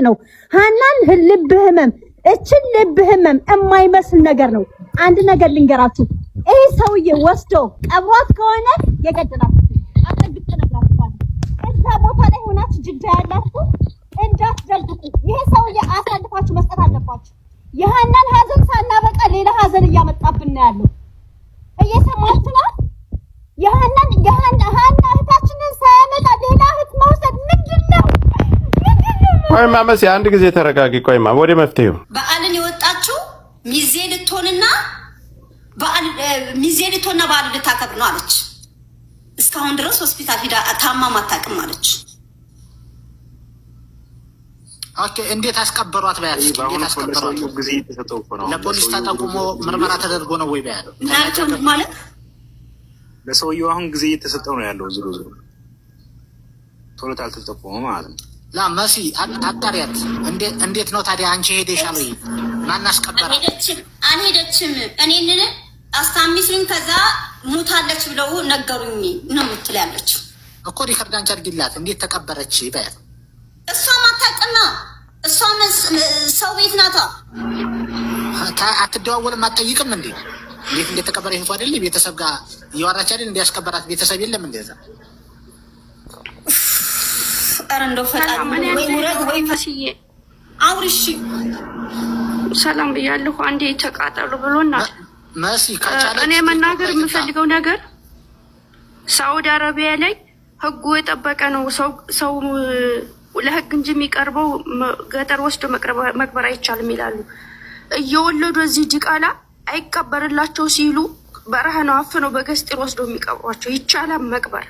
ነው ሃናን ልብ ህመም እችን ልብ ህመም የማይመስል ነገር ነው አንድ ነገር ልንገራችሁ ይሄ ሰውዬ ወስዶ ቀብሯት ከሆነ የገደላት አጥግጥ ነግራችኋል እዛ ቦታ ላይ ሆናችሁ ጅዳ ያላችሁ እንዳትደብቁ ይሄ ሰውዬ አሳልፋችሁ መስጠት አለባችሁ የሃናን ሀዘን ሳናበቃ ሌላ ሀዘን እያመጣብን ነው ያለው እየሰማችሁ ነው የሃና እህታችንን ሳያመጣ ሌላ እህት መውሰድ ምንድነው ቆይማ መሲ አንድ ጊዜ ተረጋጊ ቆይማ ወደ መፍትሄው በዓልን የወጣችው ሚዜ ልትሆንና በዓል ልታከብር ነው አለች እስካሁን ድረስ ሆስፒታል ሄዳ ታማማ አታውቅም አለች ኦኬ እንዴት አስቀበሯት ባያት እንዴት አስቀበሯት ለፖሊስ ተጠቁሞ ምርመራ ተደርጎ ነው ወይ ባያት ናቸው ማለት ለሰውየው አሁን ጊዜ እየተሰጠው ነው ያለው ዝሮ ቶሎ ታልተጠቆመ ማለት ነው ላ መሲ አጣሪያት እንዴት ነው ታዲያ አንቺ ሄደሻል ወይ ማን አስቀበራ አንሄደችም እኔን አስታሚስኝ ከዛ ሙታለች ብለው ነገሩኝ ነው የምትል ያለችው እኮ ሪከርድ አንቺ አድርጊላት እንዴት ተቀበረች ባያት እሷ ማታውቅና እሷ ሰው ቤት ናታ አትደዋወልም አትጠይቅም እንዴ እንዴት እንደተቀበረ ይሄው አይደል ቤተሰብ ጋር እያወራች አይደል እንዲያስቀበራት ቤተሰብ የለም እንደዛ አረንዶ ፈጣሪ ወይ ሙረት ወይ ፈሽዬ አውርሺ ሰላም ብያለሁ አንዴ ተቃጠሉ ብሎናል መሲ ካቻለ እኔ መናገር የምፈልገው ነገር ሳውዲ አረቢያ ላይ ህጉ የጠበቀ ነው ሰው ለህግ እንጂ የሚቀርበው ገጠር ወስዶ መቅበር አይቻልም ይላሉ እየወለዱ እዚህ ዲቃላ አይቀበርላቸው ሲሉ በረሃ ነው አፍነው በገስጢር ወስዶ የሚቀብሯቸው ይቻላል መቅበር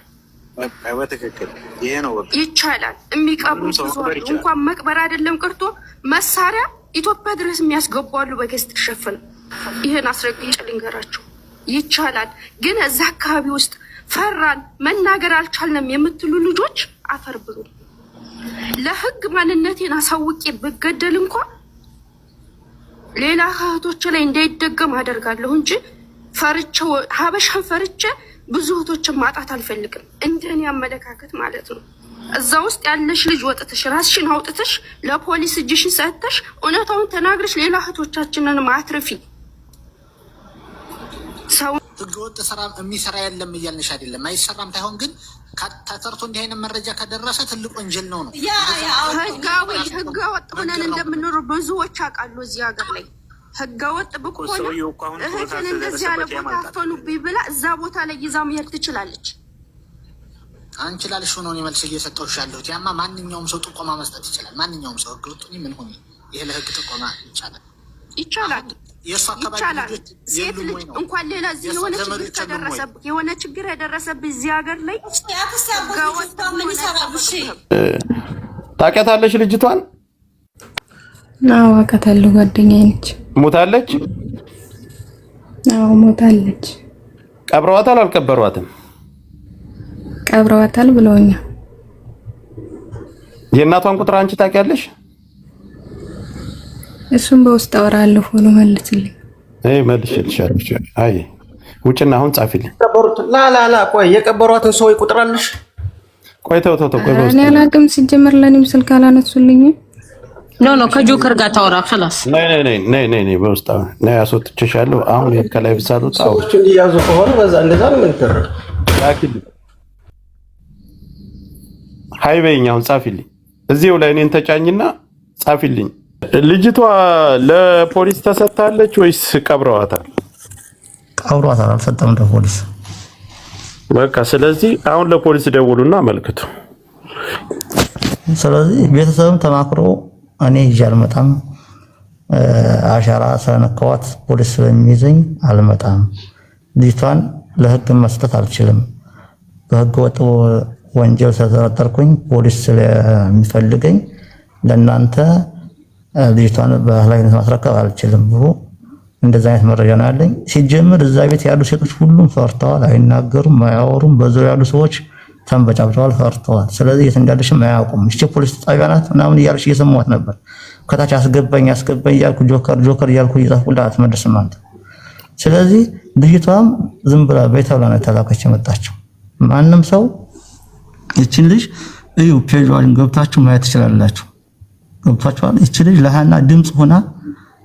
በትክክል ይሄ ነው ይቻላል የሚቀብሩት እንኳን መቅበር አይደለም ቀርቶ መሳሪያ ኢትዮጵያ ድረስ የሚያስገባሉ በገስጢር ሸፍን ይሄን አስረግጬ ልንገራችሁ ይቻላል ግን እዛ አካባቢ ውስጥ ፈራን መናገር አልቻልንም የምትሉ ልጆች አፈር ብሉ ለህግ ማንነቴን አሳውቄ በገደል እንኳን ሌላ እህቶች ላይ እንዳይደገም አደርጋለሁ እንጂ ፈርቼ ሀበሻን ፈርቼ ብዙ እህቶችን ማጣት አልፈልግም እንደኔ አመለካከት ማለት ነው እዛ ውስጥ ያለሽ ልጅ ወጥተሽ ራስሽን አውጥተሽ ለፖሊስ እጅሽን ሰጥተሽ እውነታውን ተናግረሽ ሌላ እህቶቻችንን ማትረፊ ሰው ህገወጥ ስራ የሚሰራ የለም እያልንሽ አይደለም አይሰራም ታይሆን ግን ከተሰርቶ እንዲህ አይነት መረጃ ከደረሰ ትልቅ ወንጀል ነው ህገወጥ ሆነን እንደምንኖር ብዙዎች አውቃሉ እዚህ ሀገር ላይ ህገወጥ ብኮነ እህትን እንደዚህ ያለ ቦታ አፈኑብኝ ብላ እዛ ቦታ ላይ ይዛ መሄድ ትችላለች አንቺ ላልሽ ሆኖ ነው መልስ እየሰጠሁሽ ያለሁት ያማ ማንኛውም ሰው ጥቆማ መስጠት ይችላል ማንኛውም ሰው ህገወጥ ምን ሆነ ይሄ ለህግ ጥቆማ ይቻላል የእሱ አካባቢ ሴት ልጅ እንኳን ሌላ እዚህ የሆነ ችግር የደረሰብኝ እዚህ ሀገር ላይ ታውቂያታለሽ ልጅቷን? አዎ አውቃታለሁ ጓደኛዬ ነች ሞታለች? አዎ ሞታለች ቀብረዋታል አልቀበሯትም? ቀብረዋታል ብለውኛል የእናቷን ቁጥር አንቺ ታውቂያለሽ? እሱም በውስጥ አወራለሁ ሆኖ መልስልኝ መልሽልሻለሁ አይ ውጭና አሁን ጻፊልኝ ላ ቆይ የቀበሯትን ሰው ይቁጥራልሽ ቆይ ተው ቆይ እኔ አላውቅም ሲጀመር ለኔም ስልክ አላነሱልኝ ኖ ከጆከር ጋር ታወራ خلاص ነይ በውስጥ ነይ አስወጥቼሻለሁ አሁን ከላይ ብሳሉት ሰዎች እንዲያዙ ከሆነ በዛ እንደዛ ምን ተረክ ላኪልኝ ሃይበይኝ አሁን ጻፊልኝ እዚው ላይ እኔን ተጫኝና ጻፊልኝ ልጅቷ ለፖሊስ ተሰጣለች ወይስ ቀብረዋታል? ቀብረዋታል አልሰጠም ለፖሊስ በቃ ስለዚህ አሁን ለፖሊስ ደውሉና አመልክቱ ስለዚህ ቤተሰብም ተማክሮ እኔ ይዤ አልመጣም አሻራ ሰነካዋት ፖሊስ ስለሚይዘኝ አልመጣም ልጅቷን ለህግ መስጠት አልችልም በህግ ወጥ ወንጀል ስለተጠረጠርኩኝ ፖሊስ ስለሚፈልገኝ ለእናንተ ልጅቷን በኃላፊነት ማስረከብ አልችልም ብሎ እንደዛ አይነት መረጃ ነው ያለኝ ሲጀምር እዛ ቤት ያሉ ሴቶች ሁሉም ፈርተዋል አይናገሩም አያወሩም በዙሪያው ያሉ ሰዎች ተንበጫብጨዋል ፈርተዋል ስለዚህ የት እንዳለሽም አያውቁም እሺ ፖሊስ ጣቢያ ናት ምናምን እያልሽ እየሰማሁት ነበር ከታች አስገባኝ እያልኩ ጆከር እያልኩ እየጻፍኩላት አትመልስም አንተ ስለዚህ ልጅቷም ዝም ብላ ቤት ብላ ነው ተላከች የመጣችው ማንንም ሰው እቺን ልጅ እዩ ፔጅዋን ገብታችሁ ማየት ትችላላችሁ ገብቷቸዋል። እቺ ልጅ ለሃና ድምጽ ሆና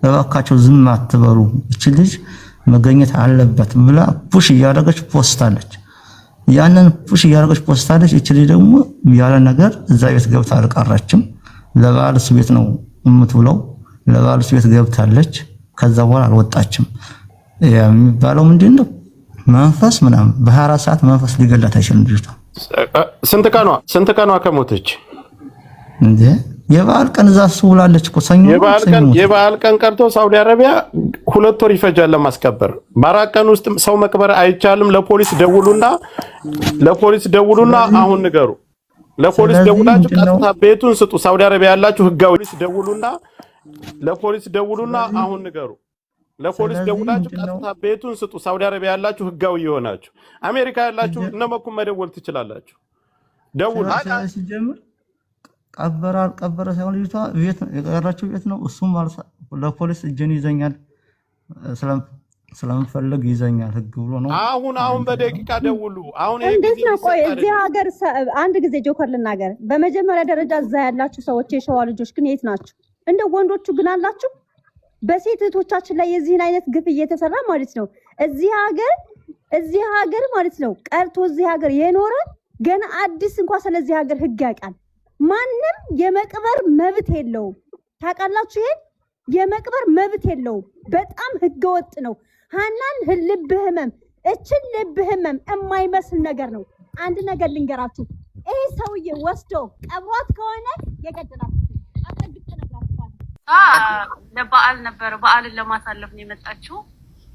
እባካቸው ዝም አትበሉ እቺ ልጅ መገኘት አለበት ብላ ፑሽ እያደረገች ፖስታለች። ያንን ፑሽ እያደረገች ፖስታለች። እቺ ልጅ ደግሞ ያለ ነገር እዛ ቤት ገብታ አልቀረችም። ለባልስ ቤት ነው የምትውለው። ለባልስ ቤት ገብታለች። ከዛ በኋላ አልወጣችም። የሚባለው ምንድነው መንፈስ ምናምን በ24 ሰዓት መንፈስ ሊገላት አይችልም ልጅቷ። ስንት ቀኗ ከሞተች እንዴ? የበዓል ቀን እዛ ውላለች እኮ ሰኞ። የበዓል ቀን ቀርቶ ሳውዲ አረቢያ 2 ወር ይፈጃል ለማስቀበር። በ4 ቀን ውስጥ ሰው መቅበር አይቻልም። ለፖሊስ ደውሉና አሁን ንገሩ። ለፖሊስ ደውላችሁ ቀጥታ ቤቱን ስጡ። ሳውዲ አረቢያ ያላችሁ ህጋዊ ለፖሊስ ደውሉና አሁን ንገሩ። ለፖሊስ ደውላችሁ ቀጥታ ቤቱን ስጡ። ሳውዲ አረቢያ ያላችሁ ህጋዊ ይሆናችሁ። አሜሪካ ያላችሁ እነመኩም መደወል ትችላላችሁ። ደውሉ። ቀበረ ሳይሆን ልጅቷ ቤት የቀረችው ቤት ነው። እሱም ለፖሊስ እጄን ይዘኛል ስለምፈልግ ይዘኛል ህግ ብሎ ነው። አሁን በደቂቃ ደውሉ። አሁን እንዴት ነው? ቆይ እዚህ ሀገር አንድ ጊዜ ጆከር ልናገር። በመጀመሪያ ደረጃ እዛ ያላችሁ ሰዎች የሸዋ ልጆች ግን የት ናችሁ? እንደ ወንዶቹ ግን አላችሁ? በሴት እህቶቻችን ላይ የዚህን አይነት ግፍ እየተሰራ ማለት ነው። እዚህ ሀገር ማለት ነው ቀርቶ እዚህ ሀገር የኖረ ገና አዲስ እንኳን ስለዚህ ሀገር ህግ ያውቃል። ማንም የመቅበር መብት የለውም። ታውቃላችሁ? ይሄን የመቅበር መብት የለውም። በጣም ህገወጥ ነው። ሃናን ልብ ህመም የማይመስል ነገር ነው። አንድ ነገር ልንገራችሁ። ይሄ ሰውዬ ወስዶ ቀብሯት ከሆነ የገደላት ለበዓል ነበር። በዓልን ለማሳለፍ ነው የመጣችው።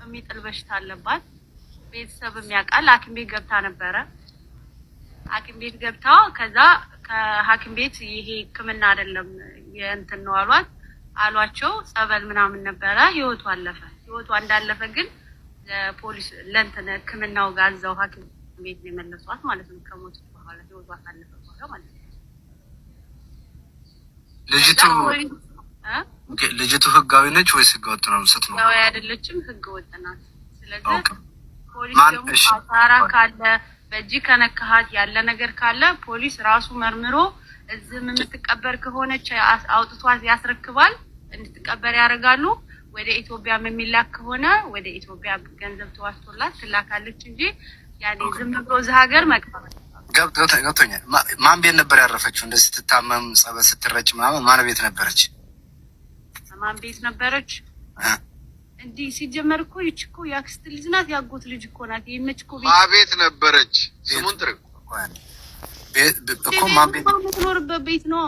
የሚጥል በሽታ አለባት። ቤተሰብ የሚያውቃል። ሐኪም ቤት ገብታ ነበረ። ሐኪም ቤት ገብታ ከዛ ከሐኪም ቤት ይሄ ህክምና አይደለም የእንትን ነው አሏቸው። ጸበል ምናምን ነበረ። ህይወቷ አለፈ። ህይወቷ እንዳለፈ ግን ለፖሊስ ለእንትን ህክምናው ጋር እዛው ሐኪም ቤት ነው የመለሷት ማለት ነው። ከሞት በኋላ ህይወቷ ካለፈ በኋላ ማለት ነው። ልጅቱ ህጋዊ ነች ወይስ ህገወጥ ነው? ስትኖር ህጋዊ አይደለችም፣ ህገወጥ ናት። ስለዚህ ፖሊስ ደግሞ አሳራ ካለ በእጅ ከነካሃት ያለ ነገር ካለ ፖሊስ ራሱ መርምሮ እዚህም የምትቀበር ከሆነች አውጥቷት ያስረክባል። እንድትቀበር ያደርጋሉ። ወደ ኢትዮጵያ የሚላክ ከሆነ ወደ ኢትዮጵያ ገንዘብ ተዋስቶላት ትላካለች እንጂ ያኔ ዝም ብሎ እዚህ ሀገር መቅበር ገብቶኛል። ማን ቤት ነበር ያረፈችው? እንደዚህ ስትታመም ጸበል ስትረጭ ምናምን ማን ቤት ነበረች? ማን ቤት ነበረች? እንዲህ ሲጀመር እኮ ይች እኮ ያክስት ልጅ ናት፣ ያጎት ልጅ እኮ ናት። ይመች እኮ ቤት ነበረች። ስሙን ጥርቅ እኮ ማን ቤት የምትኖርበት ቤት ነው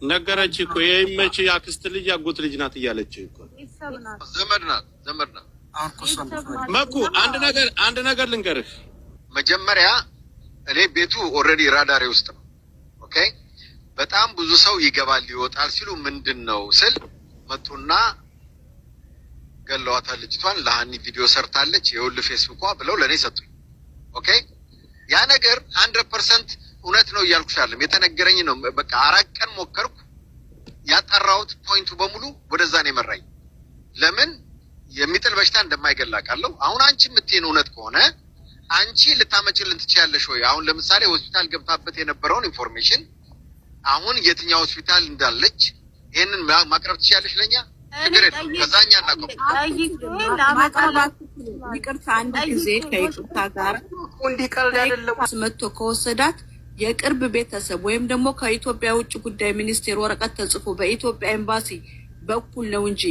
ነገረች እኮ። ይመች ያክስት ልጅ ያጎት ልጅ ናት እያለች እኮ ዘመድ ናት። አሁን እኮ መኩ አንድ ነገር ልንገርህ። መጀመሪያ እኔ ቤቱ ኦልሬዲ ራዳሪ ውስጥ ነው። ኦኬ በጣም ብዙ ሰው ይገባል ይወጣል ሲሉ ምንድነው ስል መጡና ገለዋታል ልጅቷን። ለሃኒ ቪዲዮ ሰርታለች የሁሉ ፌስቡኳ ብለው ለኔ ሰጡኝ። ኦኬ ያ ነገር 100% እውነት ነው እያልኩሻለሁ። የተነገረኝ ነው። በቃ 4 ቀን ሞከርኩ። ያጣራሁት ፖይንቱ በሙሉ ወደዛ ነው የመራኝ። ለምን የሚጥል በሽታ እንደማይገላቃለሁ። አሁን አንቺ የምትይን እውነት ከሆነ አንቺ ልታመጭልን ትችያለሽ ወይ? አሁን ለምሳሌ ሆስፒታል ገብታበት የነበረውን ኢንፎርሜሽን አሁን የትኛው ሆስፒታል እንዳለች ይሄንን ማቅረብ ትችያለሽ ለኛ? ከዛኛ ይቅርታ አንድ ጊዜ ከይቅርታ ጋር እንዲቀልድ አይደለም መጥቶ ከወሰዳት የቅርብ ቤተሰብ ወይም ደግሞ ከኢትዮጵያ ውጭ ጉዳይ ሚኒስቴር ወረቀት ተጽፎ በኢትዮጵያ ኤምባሲ በኩል ነው እንጂ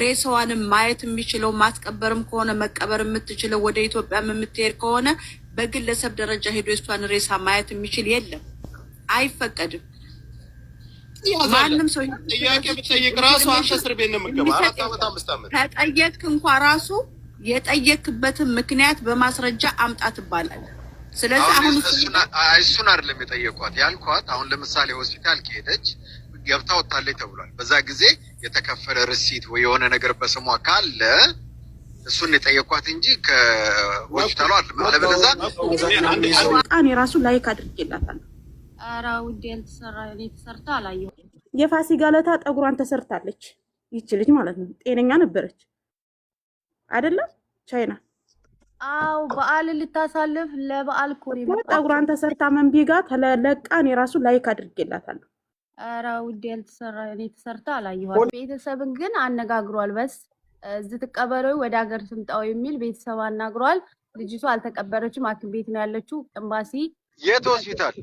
ሬሳዋንም ማየት የሚችለው ማስቀበርም ከሆነ መቀበር የምትችለው ወደ ኢትዮጵያ የምትሄድ ከሆነ በግለሰብ ደረጃ ሄዶ እሷን ሬሳ ማየት የሚችል የለም፣ አይፈቀድም። ማንም ሰው ጥያቄ ብትጠይቅ ራሱ አንተ እስር ቤት ነው የምትገባው። 4 ዓመት 5 ዓመት ከጠየቅ እንኳን ራሱ የጠየቅበትን ምክንያት በማስረጃ አምጣ ትባላለህ። ስለዚህ አሁን እሱን አይደለም የጠየኳት ያልኳት። አሁን ለምሳሌ ሆስፒታል ከሄደች ገብታ ወጣለች ተብሏል። በዛ ጊዜ የተከፈለ ሪሲት ወይ የሆነ ነገር በስሟ ካለ እሱን የጠየኳት እንጂ ከሆስፒታሉ አይደለም። አለበለዚያ እኔ ራሱ ላይክ አድርጌላታለሁ። ኧረ ውዴ ያልተሰራ እኔ ተሰርታ አላየሁም። የፋሲካ ዕለት ጠጉሯን ተሰርታለች ይቺ ልጅ ማለት ነው። ጤነኛ ነበረች አይደለም? ቻይና አው በዓል ልታሳልፍ ለበዓል ኮሪ ጠጉሯን ተሰርታ መንቢ ጋር ተለቃ እኔ ራሱ ላይክ አድርጌላታለሁ። ኧረ ውዴ ያልተሰራ እኔ ተሰርታ አላየኋትም። ቤተሰብን ግን አነጋግሯል። በስ እዚህ ትቀበረው ወደ ሀገር ትምጣው የሚል ቤተሰብ አናግሯል። ልጅቷ አልተቀበረችም፣ ሐኪም ቤት ነው ያለችው። ኤምባሲ የት ሆስፒታል?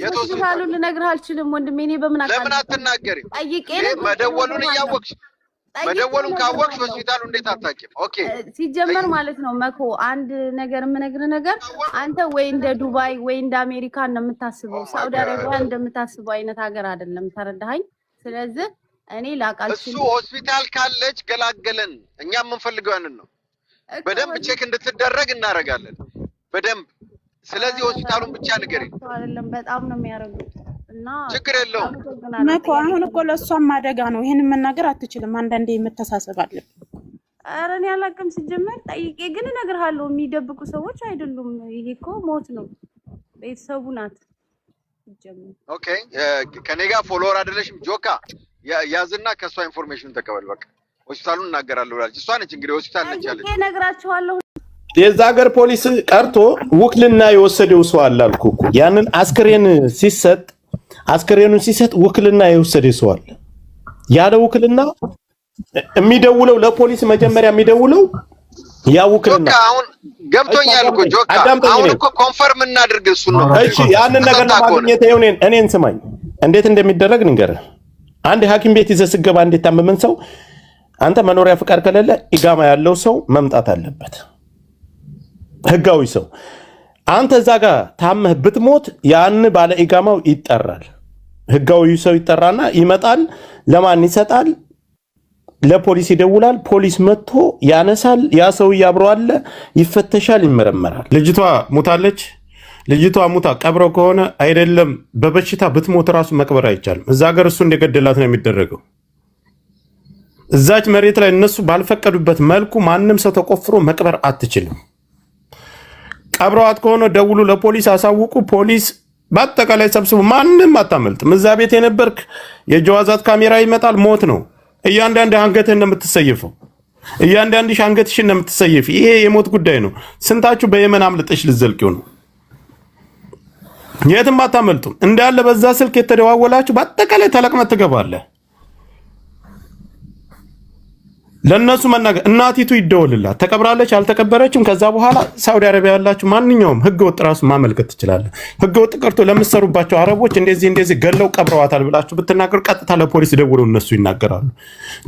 የት ሆስፒታል ልነግርህ አልችልም ወንድሜ። እኔ በምን አውቃለሁ? ለምን አትናገሪ? ጠይቄ መደወሉን እያወቅሽ መደወሉን ካወቅሽ ሆስፒታሉ እንዴት አታውቂም? ኦኬ ሲጀመር ማለት ነው መኮ አንድ ነገር የምነግርህ ነገር አንተ ወይ እንደ ዱባይ ወይ እንደ አሜሪካ እንደምታስበው ሳውዲ አረቢያ እንደምታስበው አይነት ሀገር አይደለም። ተረዳኸኝ? ስለዚህ እኔ ላቃልሽ እሱ ሆስፒታል ካለች ገላገለን። እኛ የምንፈልገው ያንን ነው። በደንብ ቼክ እንድትደረግ እናደርጋለን በደንብ። ስለዚህ ሆስፒታሉን ብቻ ንገሪኝ። አይደለም በጣም ነው የሚያረጉት እና ችግር የለውም መኮ አሁን እኮ ለሷም አደጋ ነው። ይሄን መናገር አትችልም። አንዳንዴ የምተሳሰብ አለብን። ኧረ እኔ አላውቅም። ሲጀመር ጠይቄ ግን እነግርሃለሁ። የሚደብቁ ሰዎች አይደሉም። ይሄ እኮ ሞት ነው። ቤተሰቡ ናት ሲጀመር። ኦኬ ከኔ ጋር ፎሎወር አይደለሽም ጆካ ያዝና ከሷ ኢንፎርሜሽን ተቀበል። በቃ ሆስፒታሉን እናገራለሁ ብላለች። እሷ ነች እንግዲህ ሆስፒታል ነች ያለች። ጠይቄ እነግራቸዋለሁ። የዛ ሀገር ፖሊስ ቀርቶ ውክልና የወሰደው ሰው አለ አልኩ እኮ። ያንን አስክሬኑን ሲሰጥ ውክልና የወሰደ ሰው አለ። ያለ ውክልና የሚደውለው ለፖሊስ መጀመሪያ የሚደውለው ያ ውክልና። ጆካ አሁን ገብቶኛል እኮ ጆካ። አሁን እኮ ኮንፈርም እናድርግ እሱ ነው። እሺ ያንን ነገር ለማግኘት እኔን ስማኝ፣ እንዴት እንደሚደረግ ንገርህ። አንድ ሐኪም ቤት ይዘህ ስትገባ እንዴት ታመመን ሰው አንተ መኖሪያ ፍቃድ ከሌለ ኢጋማ ያለው ሰው መምጣት አለበት፣ ህጋዊ ሰው። አንተ እዛ ጋር ታመህ ብትሞት ያን ባለ ኢጋማው ይጠራል፣ ህጋዊ ሰው ይጠራና ይመጣል። ለማን ይሰጣል? ለፖሊስ ይደውላል። ፖሊስ መጥቶ ያነሳል። ያ ሰው አብሮ አለ፣ ይፈተሻል፣ ይመረመራል። ልጅቷ ሙታለች። ልጅቷ ሙታ ቀብረው ከሆነ አይደለም በበሽታ ብትሞት ራሱ መቅበር አይቻልም። እዛ ሀገር እሱ እንደገደላት ነው የሚደረገው። እዛች መሬት ላይ እነሱ ባልፈቀዱበት መልኩ ማንም ሰው ተቆፍሮ መቅበር አትችልም። ቀብረዋት ከሆነ ደውሉ፣ ለፖሊስ አሳውቁ። ፖሊስ በአጠቃላይ ሰብስቡ። ማንም አታመልጥም። እዛ ቤት የነበርክ የጀዋዛት ካሜራ ይመጣል። ሞት ነው። እያንዳንድ አንገትህ እንደምትሰይፈው እያንዳንድሽ አንገትሽ እንደምትሰይፍ ይሄ የሞት ጉዳይ ነው። ስንታችሁ በየመን አምልጠሽ ልዘልቂው ነው? የትም አታመልጡም። እንዳለ በዛ ስልክ የተደዋወላችሁ በአጠቃላይ ተለቅመት ትገባለህ። ለነሱ መናገር እናቲቱ ይደወልላት ተቀብራለች አልተቀበረችም። ከዛ በኋላ ሳውዲ አረቢያ ያላችሁ ማንኛውም ህገ ወጥ ራሱ ማመልከት ትችላለህ። ህገ ወጥ ቀርቶ ለምትሰሩባቸው አረቦች እንደዚህ ገለው ቀብረዋታል ብላችሁ ብትናገሩ ቀጥታ ለፖሊስ ደውለው እነሱ ይናገራሉ።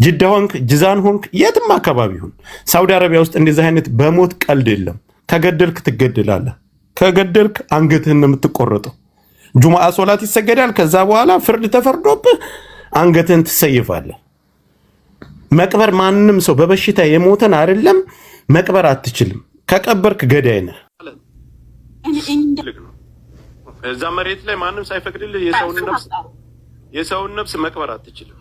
ጅዳ ሆንክ ጅዛን ሆንክ የትም አካባቢ ሁን ሳውዲ አረቢያ ውስጥ እንደዚህ አይነት በሞት ቀልድ የለም። ከገደልክ ትገደላለህ። ከገደልክ አንገትህን ነው የምትቆረጠው። ጁማአ ሶላት ይሰገዳል። ከዛ በኋላ ፍርድ ተፈርዶብህ አንገትህን ትሰይፋለህ። መቅበር ማንም ሰው በበሽታ የሞተን አይደለም መቅበር አትችልም። ከቀበርክ ገዳይ ነህ። እዛ መሬት ላይ ማንም ሳይፈቅድልህ የሰውን ነፍስ መቅበር አትችልም።